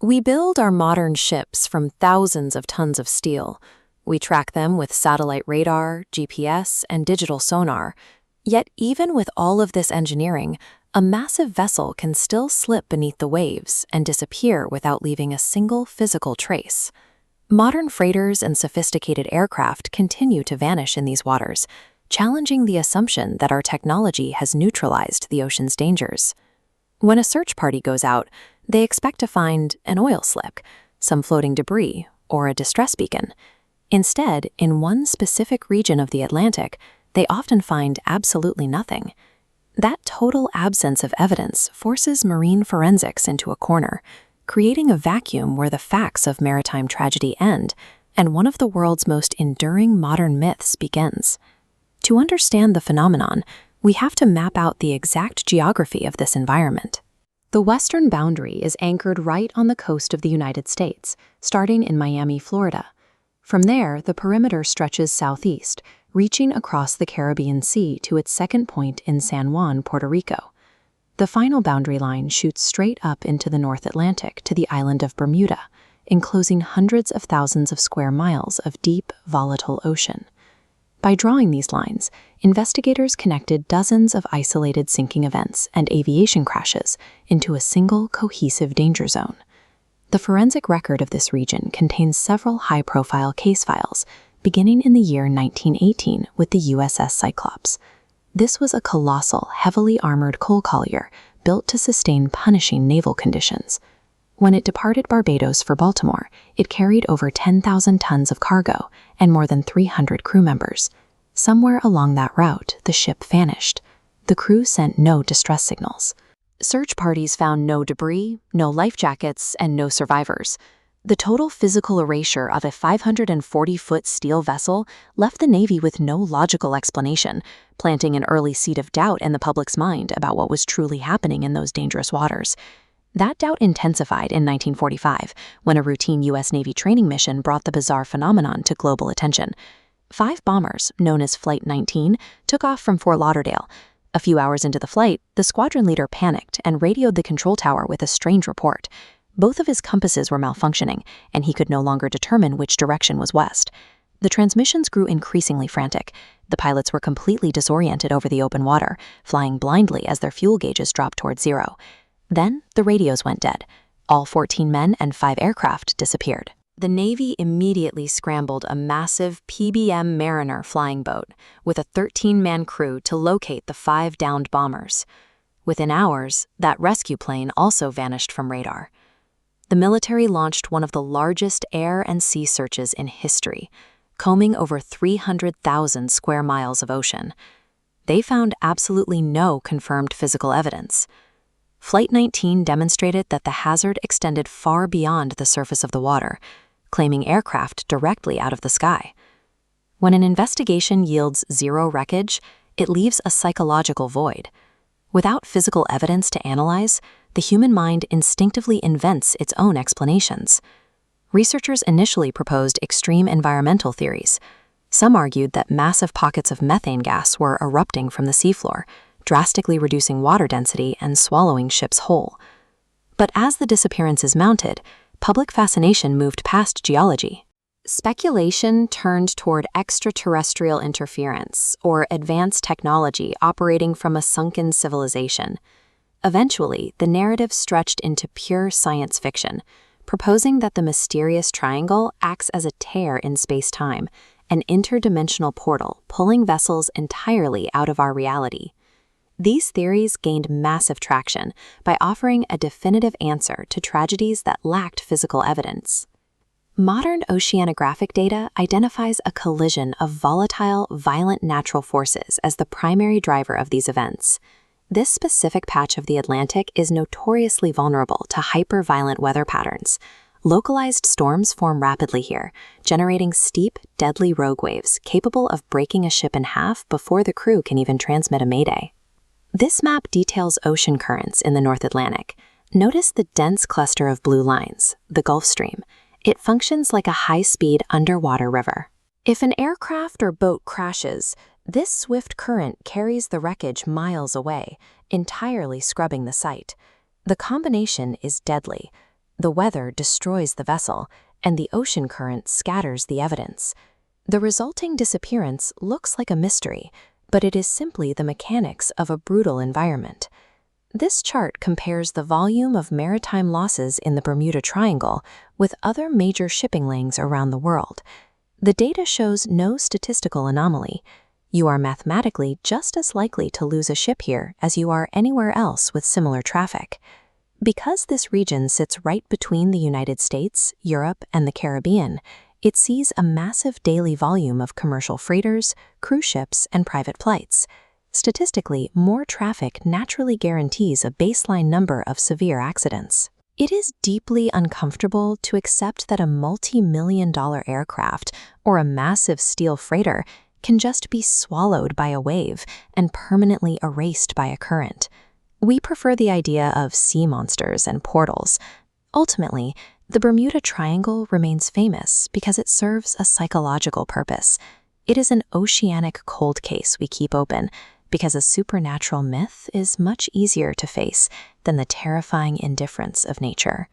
We build our modern ships from thousands of tons of steel. We track them with satellite radar, GPS, and digital sonar. Yet even with all of this engineering, a massive vessel can still slip beneath the waves and disappear without leaving a single physical trace. Modern freighters and sophisticated aircraft continue to vanish in these waters, challenging the assumption that our technology has neutralized the ocean's dangers. When a search party goes out, they expect to find an oil slick, some floating debris, or a distress beacon. Instead, in one specific region of the Atlantic, they often find absolutely nothing. That total absence of evidence forces marine forensics into a corner, creating a vacuum where the facts of maritime tragedy end and one of the world's most enduring modern myths begins. To understand the phenomenon, we have to map out the exact geography of this environment. The western boundary is anchored right on the coast of the United States, starting in Miami, Florida. From there, the perimeter stretches southeast, reaching across the Caribbean Sea to its second point in San Juan, Puerto Rico. The final boundary line shoots straight up into the North Atlantic to the island of Bermuda, enclosing hundreds of thousands of square miles of deep, volatile ocean. By drawing these lines, investigators connected dozens of isolated sinking events and aviation crashes into a single cohesive danger zone. The forensic record of this region contains several high-profile case files, beginning in the year 1918 with the USS Cyclops. This was a colossal, heavily armored coal collier built to sustain punishing naval conditions. When it departed Barbados for Baltimore, it carried over 10,000 tons of cargo and more than 300 crew members. Somewhere along that route, the ship vanished. The crew sent no distress signals. Search parties found no debris, no life jackets, and no survivors. The total physical erasure of a 540-foot steel vessel left the Navy with no logical explanation, planting an early seed of doubt in the public's mind about what was truly happening in those dangerous waters. That doubt intensified in 1945, when a routine U.S. Navy training mission brought the bizarre phenomenon to global attention. 5 bombers, known as Flight 19, took off from Fort Lauderdale. A few hours into the flight, the squadron leader panicked and radioed the control tower with a strange report. Both of his compasses were malfunctioning, and he could no longer determine which direction was west. The transmissions grew increasingly frantic. The pilots were completely disoriented over the open water, flying blindly as their fuel gauges dropped toward zero. Then, the radios went dead. All 14 men and 5 aircraft disappeared. The Navy immediately scrambled a massive PBM Mariner flying boat with a 13-man crew to locate the 5 downed bombers. Within hours, that rescue plane also vanished from radar. The military launched one of the largest air and sea searches in history, combing over 300,000 square miles of ocean. They found absolutely no confirmed physical evidence. Flight 19 demonstrated that the hazard extended far beyond the surface of the water, claiming aircraft directly out of the sky. When an investigation yields zero wreckage, it leaves a psychological void. Without physical evidence to analyze, the human mind instinctively invents its own explanations. Researchers initially proposed extreme environmental theories. Some argued that massive pockets of methane gas were erupting from the seafloor, drastically reducing water density and swallowing ships whole. But as the disappearances mounted, public fascination moved past geology. Speculation turned toward extraterrestrial interference, or advanced technology operating from a sunken civilization. Eventually, the narrative stretched into pure science fiction, proposing that the mysterious triangle acts as a tear in space-time, an interdimensional portal pulling vessels entirely out of our reality. These theories gained massive traction by offering a definitive answer to tragedies that lacked physical evidence. Modern oceanographic data identifies a collision of volatile, violent natural forces as the primary driver of these events. This specific patch of the Atlantic is notoriously vulnerable to hyper-violent weather patterns. Localized storms form rapidly here, generating steep, deadly rogue waves capable of breaking a ship in half before the crew can even transmit a mayday. This map details ocean currents in the North Atlantic. Notice the dense cluster of blue lines, the Gulf Stream. It functions like a high-speed underwater river. If an aircraft or boat crashes, this swift current carries the wreckage miles away, entirely scrubbing the site. The combination is deadly. The weather destroys the vessel, and the ocean current scatters the evidence. The resulting disappearance looks like a mystery, but it is simply the mechanics of a brutal environment. This chart compares the volume of maritime losses in the Bermuda Triangle with other major shipping lanes around the world. The data shows no statistical anomaly. You are mathematically just as likely to lose a ship here as you are anywhere else with similar traffic. Because this region sits right between the United States, Europe, and the Caribbean, it sees a massive daily volume of commercial freighters, cruise ships, and private flights. Statistically, more traffic naturally guarantees a baseline number of severe accidents. It is deeply uncomfortable to accept that a multi-million-dollar aircraft or a massive steel freighter can just be swallowed by a wave and permanently erased by a current. We prefer the idea of sea monsters and portals. Ultimately, the Bermuda Triangle remains famous because it serves a psychological purpose. It is an oceanic cold case we keep open, because a supernatural myth is much easier to face than the terrifying indifference of nature.